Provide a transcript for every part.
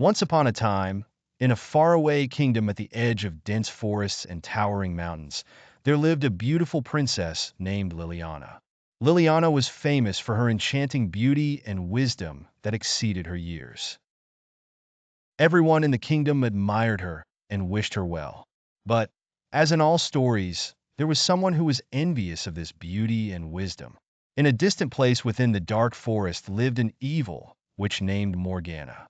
Once upon a time, in a faraway kingdom at the edge of dense forests and towering mountains, there lived a beautiful princess named Liliana. Liliana was famous for her enchanting beauty and wisdom that exceeded her years. Everyone in the kingdom admired her and wished her well. But, as in all stories, there was someone who was envious of this beauty and wisdom. In a distant place within the dark forest lived an evil witch named Morgana.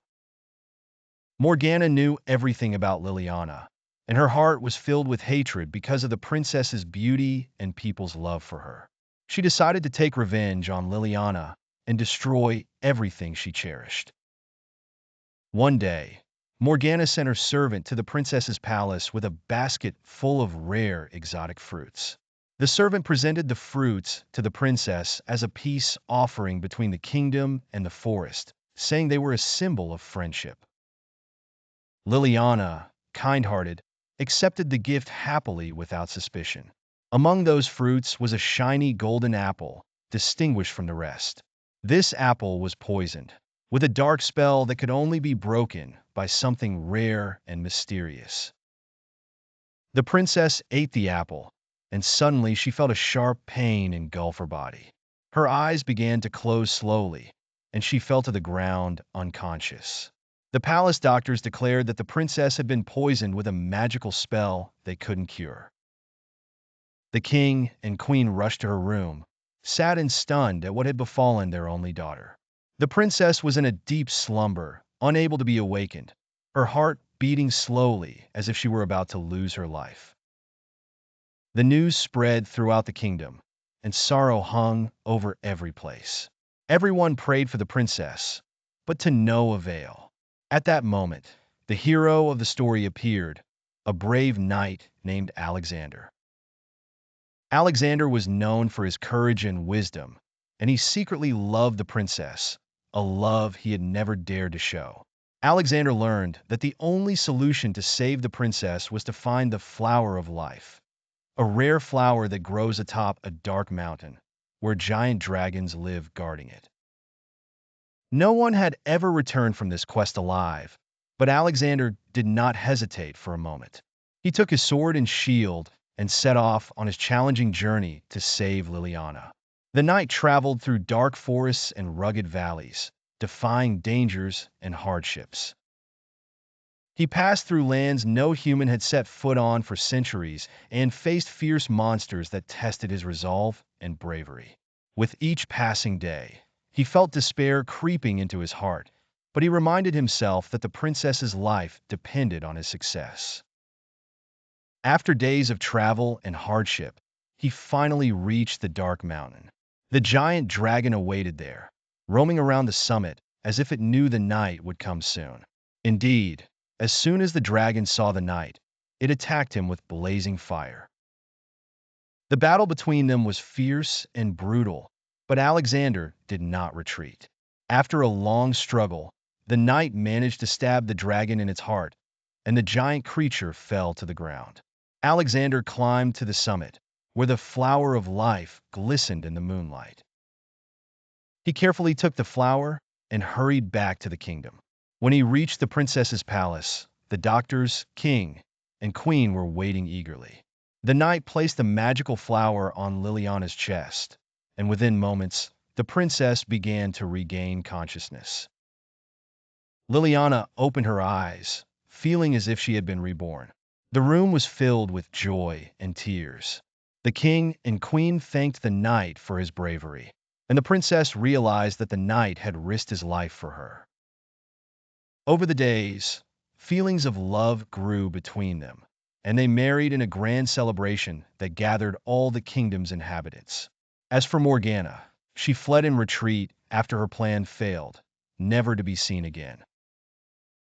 Morgana knew everything about Liliana, and her heart was filled with hatred because of the princess's beauty and people's love for her. She decided to take revenge on Liliana and destroy everything she cherished. One day, Morgana sent her servant to the princess's palace with a basket full of rare exotic fruits. The servant presented the fruits to the princess as a peace offering between the kingdom and the forest, saying they were a symbol of friendship. Liliana, kind-hearted, accepted the gift happily without suspicion. Among those fruits was a shiny golden apple, distinguished from the rest. This apple was poisoned, with a dark spell that could only be broken by something rare and mysterious. The princess ate the apple, and suddenly she felt a sharp pain engulf her body. Her eyes began to close slowly, and she fell to the ground unconscious. The palace doctors declared that the princess had been poisoned with a magical spell they couldn't cure. The king and queen rushed to her room, sad and stunned at what had befallen their only daughter. The princess was in a deep slumber, unable to be awakened, her heart beating slowly as if she were about to lose her life. The news spread throughout the kingdom, and sorrow hung over every place. Everyone prayed for the princess, but to no avail. At that moment, the hero of the story appeared, a brave knight named Alexander. Alexander was known for his courage and wisdom, and he secretly loved the princess, a love he had never dared to show. Alexander learned that the only solution to save the princess was to find the flower of life, a rare flower that grows atop a dark mountain, where giant dragons live guarding it. No one had ever returned from this quest alive, but Alexander did not hesitate for a moment. He took his sword and shield and set off on his challenging journey to save Liliana. The knight traveled through dark forests and rugged valleys, defying dangers and hardships. He passed through lands no human had set foot on for centuries and faced fierce monsters that tested his resolve and bravery. With each passing day, he felt despair creeping into his heart, but he reminded himself that the princess's life depended on his success. After days of travel and hardship, he finally reached the dark mountain. The giant dragon awaited there, roaming around the summit as if it knew the night would come soon. Indeed, as soon as the dragon saw the knight, it attacked him with blazing fire. The battle between them was fierce and brutal, but Alexander did not retreat. After a long struggle, the knight managed to stab the dragon in its heart, and the giant creature fell to the ground. Alexander climbed to the summit, where the flower of life glistened in the moonlight. He carefully took the flower and hurried back to the kingdom. When he reached the princess's palace, the doctors, king, and queen were waiting eagerly. The knight placed the magical flower on Liliana's chest, and within moments, the princess began to regain consciousness. Liliana opened her eyes, feeling as if she had been reborn. The room was filled with joy and tears. The king and queen thanked the knight for his bravery, and the princess realized that the knight had risked his life for her. Over the days, feelings of love grew between them, and they married in a grand celebration that gathered all the kingdom's inhabitants. As for Morgana, she fled in retreat after her plan failed, never to be seen again.